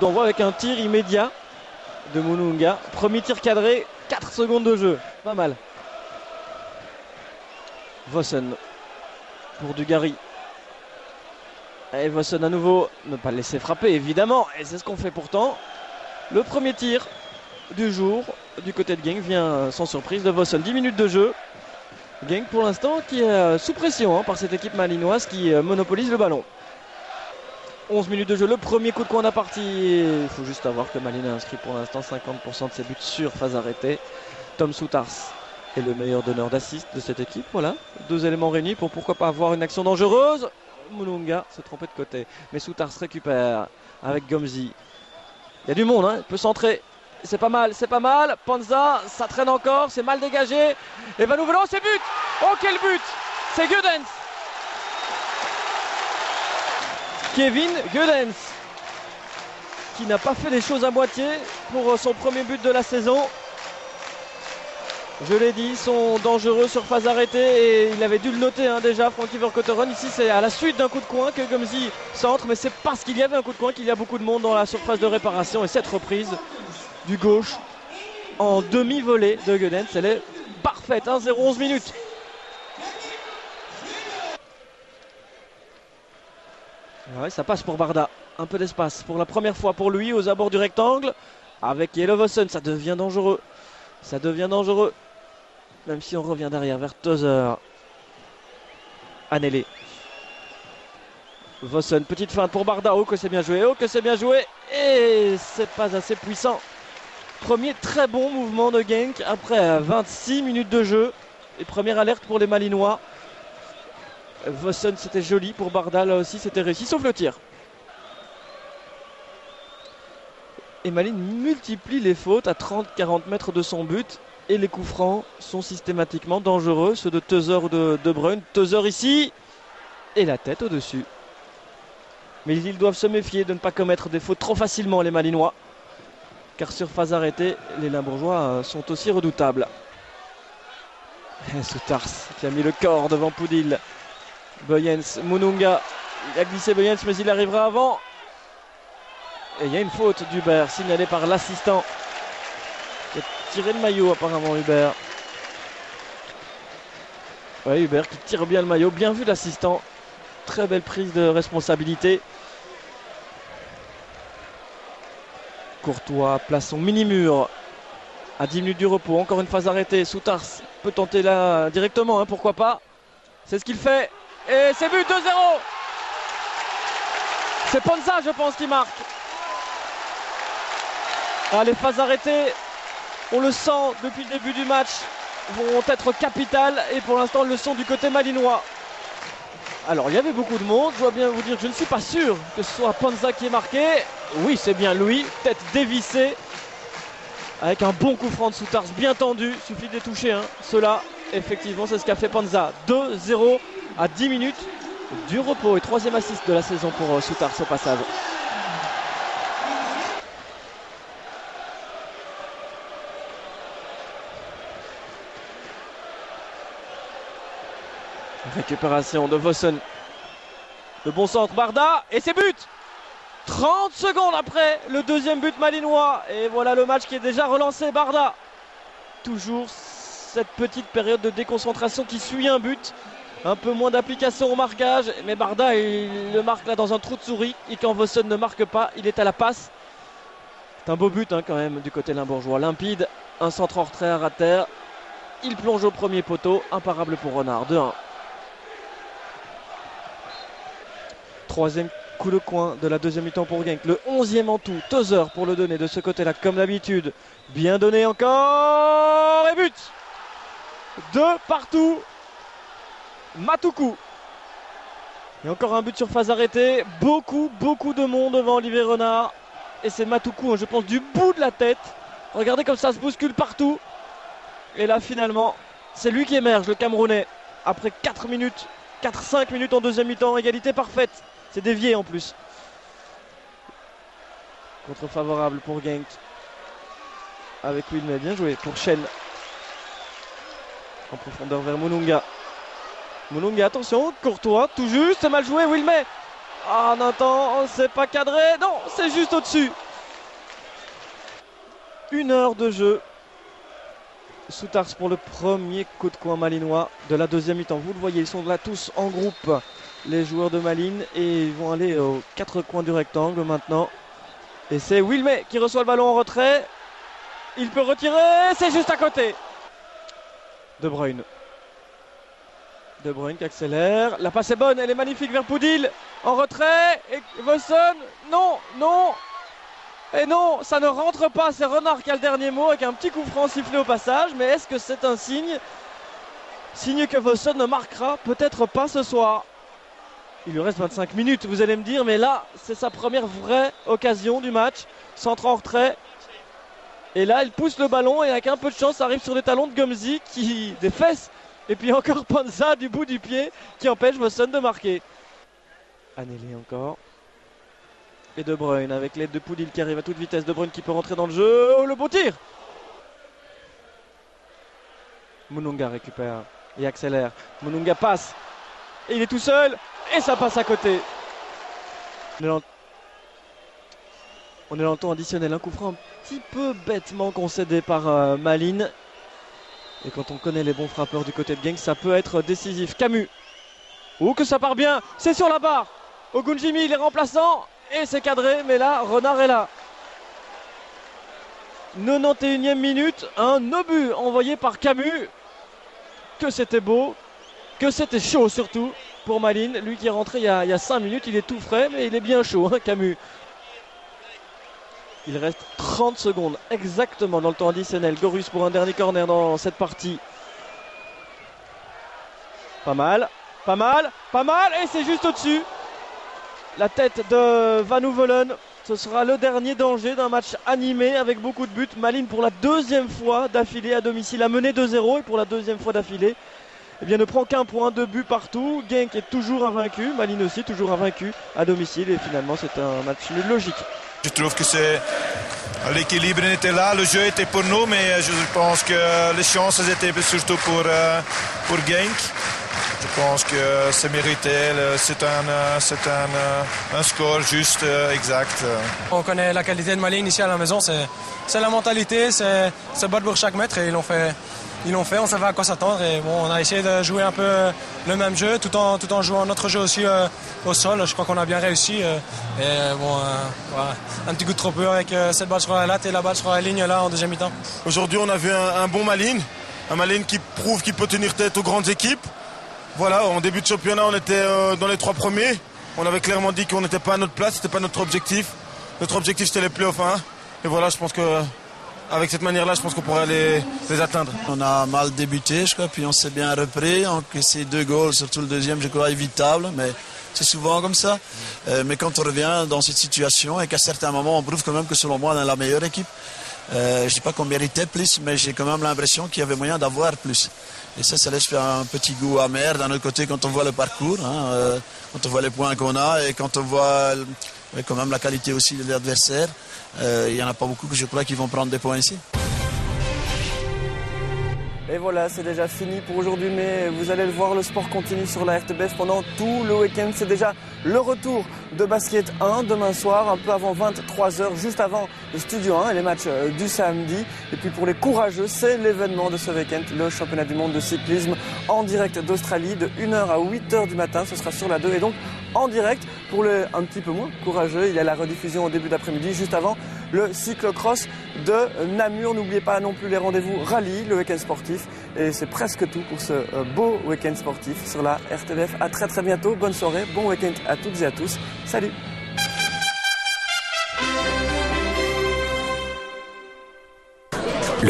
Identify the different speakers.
Speaker 1: On voit avec un tir immédiat de Mununga. Premier tir cadré, 4 secondes de jeu. Pas mal. Vossen pour Dugarry. Et Vossen à nouveau, ne pas le laisser frapper évidemment. Et c'est ce qu'on fait pourtant. Le premier tir du jour du côté de Genk vient sans surprise de Vossen. 10 minutes de jeu. Genk pour l'instant qui est sous pression par cette équipe malinoise qui monopolise le ballon. 11 minutes de jeu, le premier coup de coin de la partie. Il faut juste savoir que Malines a inscrit pour l'instant 50% de ses buts sur phase arrêtée. Tom Soutars est le meilleur donneur d'assist de cette équipe. Voilà, deux éléments réunis pour pourquoi pas avoir une action dangereuse. Mununga se trompait de côté, mais Soutars récupère avec Gomzi. Il y a du monde, il peut centrer. C'est pas mal, c'est pas mal. Panza, ça traîne encore, c'est mal dégagé. Et Van Oevelen, c'est but. Oh quel but. C'est Gudens. Kevin Gudens, qui n'a pas fait les choses à moitié pour son premier but de la saison. Je l'ai dit, ils sont dangereux sur phase arrêtée et il avait dû le noter déjà, Frankie Vercotteren. Ici, c'est à la suite d'un coup de coin que Gomzi centre, mais c'est parce qu'il y avait un coup de coin qu'il y a beaucoup de monde dans la surface de réparation. Et cette reprise du gauche en demi-volée de Gudens, elle est parfaite, 0-11 minutes. Ouais, ça passe pour Barda, un peu d'espace pour la première fois pour lui aux abords du rectangle avec Jelovossen, ça devient dangereux, même si on revient derrière vers Tozer. Annelé, Vossen, petite feinte pour Barda, oh que c'est bien joué, et c'est pas assez puissant. Premier très bon mouvement de Genk après 26 minutes de jeu et première alerte pour les Malinois. Vossen, c'était joli pour Barda, là aussi c'était réussi, sauf le tir. Et Malines multiplie les fautes à 30-40 mètres de son but. Et les coups francs sont systématiquement dangereux, ceux de Tozer ou de De Bruyne. Tozer ici, et la tête au-dessus. Mais ils doivent se méfier de ne pas commettre des fautes trop facilement, les Malinois. Car sur phase arrêtée, les Limbourgeois sont aussi redoutables. Et Soutars qui a mis le corps devant Poudil. Boyens, Mununga, il a glissé Boyens mais il arrivera avant. Et il y a une faute d'Hubert signalée par l'assistant qui a tiré le maillot apparemment. Hubert. Ouais, Hubert qui tire bien le maillot, bien vu l'assistant. Très belle prise de responsabilité. Courtois place son mini-mur à 10 minutes du repos, encore une phase arrêtée. Soutars peut tenter là directement, pourquoi pas. C'est ce qu'il fait. Et c'est but, 2-0. C'est Panza, je pense, qui marque. Les phases arrêtées, on le sent depuis le début du match, vont être capitales. Et pour l'instant, le sont du côté malinois. Alors, il y avait beaucoup de monde. Je dois bien vous dire que je ne suis pas sûr que ce soit Panza qui est marqué. Oui, c'est bien lui. Tête dévissée. Avec un bon coup franc de Soutars, bien tendu. Il suffit de les toucher. Cela, effectivement, c'est ce qu'a fait Panza. 2-0 à 10 minutes du repos. Et troisième assist de la saison pour Soutars au passage. Récupération de Vossen. Le bon centre, Barda. Et c'est but. 30 secondes après le deuxième but malinois. Et voilà le match qui est déjà relancé. Barda. Toujours cette petite période de déconcentration qui suit un but. Un peu moins d'application au marquage. Mais Barda, il le marque là dans un trou de souris. Et quand Vossen ne marque pas, il est à la passe. C'est un beau but quand même du côté limbourgeois. Limpide. Un centre en retrait à terre. Il plonge au premier poteau. Imparable pour Renard. 2-1. Troisième coup de coin de la deuxième mi-temps pour Genk. Le 11e en tout. Tozer pour le donner de ce côté-là, comme d'habitude. Bien donné encore. Et but. 2 partout. Matuku. Et encore un but sur phase arrêtée. Beaucoup de monde devant Olivier Renard. Et c'est Matuku, je pense, du bout de la tête. Regardez comme ça se bouscule partout. Et là, finalement, c'est lui qui émerge, le Camerounais. Après 4 minutes, 4-5 minutes en deuxième mi-temps. Égalité parfaite. C'est dévié en plus. Contre favorable pour Genk. Avec Wilmé, bien joué pour Chen. En profondeur vers Mununga. Mununga, attention, Courtois, tout juste, c'est mal joué, Wilmé. Ah Nathan, c'est pas cadré, non, c'est juste au-dessus. 1 heure de jeu. Soutars pour le premier coup de coin malinois de la deuxième mi-temps. Vous le voyez, ils sont là tous en groupe, les joueurs de Malines, et ils vont aller aux 4 coins du rectangle maintenant. Et c'est Wilmé qui reçoit le ballon en retrait. Il peut retirer, c'est juste à côté. De Bruyne. De Bruyne qui accélère. La passe est bonne, elle est magnifique vers Poudil. En retrait. Et Vossen. Non, non. Et non, ça ne rentre pas. C'est Renard qui a le dernier mot avec un petit coup franc sifflé au passage. Mais est-ce que c'est un signe? Signe que Vossen ne marquera peut-être pas ce soir. Il lui reste 25 minutes, vous allez me dire. Mais là, c'est sa première vraie occasion du match. Centre en retrait. Et là, il pousse le ballon et avec un peu de chance, ça arrive sur les talons de Gomzi qui des fesses. Et puis encore Panza du bout du pied qui empêche Vossen de marquer. Anneli encore. Et De Bruyne avec l'aide de Poudil qui arrive à toute vitesse. De Bruyne qui peut rentrer dans le jeu. Oh, le beau tir! Mununga récupère et accélère. Mununga passe. Et il est tout seul. Et ça passe à côté. On est dans le temps additionnel. Un coup franc un petit peu bêtement concédé par Malines. Et quand on connaît les bons frappeurs du côté de Genk, ça peut être décisif. Camus. Oh, que ça part bien. C'est sur la barre. Ogunjimi, il est remplaçant. Et c'est cadré. Mais là, Renard est là. 91e minute. Un obus envoyé par Camus. Que c'était beau. Que c'était chaud surtout pour Malines. Lui qui est rentré il y a 5 minutes. Il est tout frais, mais il est bien chaud, hein, Camus. Il reste 30 secondes exactement dans le temps additionnel. Gorus pour un dernier corner dans cette partie. Pas mal, pas mal, pas mal. Et c'est juste au-dessus. La tête de Van Oevelen. Ce sera le dernier danger d'un match animé avec beaucoup de buts. Malines pour la deuxième fois d'affilée à domicile a mené 2-0. Et pour la deuxième fois d'affilée, eh bien, ne prend qu'un point, 2 buts partout. Genk est toujours invaincu. Malines aussi toujours invaincu à domicile. Et finalement c'est un match nul logique.
Speaker 2: Je trouve que l'équilibre était là, le jeu était pour nous, mais je pense que les chances étaient surtout pour Genk. Je pense que c'est mérité, c'est un score juste, exact.
Speaker 3: On connaît la qualité de Malines ici à la maison, c'est la mentalité, c'est se battre pour chaque mètre et ils l'ont fait, on savait à quoi s'attendre et bon, on a essayé de jouer un peu le même jeu tout en jouant notre jeu aussi au sol. Je crois qu'on a bien réussi et bon, voilà. Un petit coup de trop peu avec cette balle sur la latte et la balle sur la ligne là en deuxième mi-temps.
Speaker 4: Aujourd'hui on a vu un bon Malines, un Malines qui prouve qu'il peut tenir tête aux grandes équipes. Voilà, en début de championnat on était dans les 3 premiers, on avait clairement dit qu'on n'était pas à notre place, c'était pas notre objectif. Notre objectif c'était les playoffs 1 et voilà, je pense que avec cette manière-là, je pense qu'on pourrait les atteindre.
Speaker 5: On a mal débuté, je crois, puis on s'est bien repris. Ces 2 goals, surtout le deuxième, je crois, évitable, mais c'est souvent comme ça. Mais quand on revient dans cette situation et qu'à certains moments, on prouve quand même que selon moi, on est la meilleure équipe. Je ne dis pas qu'on méritait plus, mais j'ai quand même l'impression qu'il y avait moyen d'avoir plus. Et ça laisse faire un petit goût amer d'un autre côté quand on voit le parcours, hein, quand on voit les points qu'on a et quand on voit quand même la qualité aussi de l'adversaire. Il n'y en a pas beaucoup que je crois qui vont prendre des points ici.
Speaker 1: Et voilà, c'est déjà fini pour aujourd'hui, mais vous allez le voir, le sport continue sur la RTBF pendant tout le week-end. C'est déjà le retour de Basket 1 demain soir, un peu avant 23h, juste avant le Studio 1 et les matchs du samedi. Et puis pour les courageux, c'est l'événement de ce week-end, le championnat du monde de cyclisme en direct d'Australie de 1h à 8h du matin. Ce sera sur la 2 et donc en direct. Pour les un petit peu moins courageux, il y a la rediffusion au début d'après-midi, juste avant le cyclocross de Namur. N'oubliez pas non plus les rendez-vous rallye, le week-end sportif. Et c'est presque tout pour ce beau week-end sportif sur la RTBF. À très bientôt, bonne soirée, bon week-end à toutes et à tous. Salut!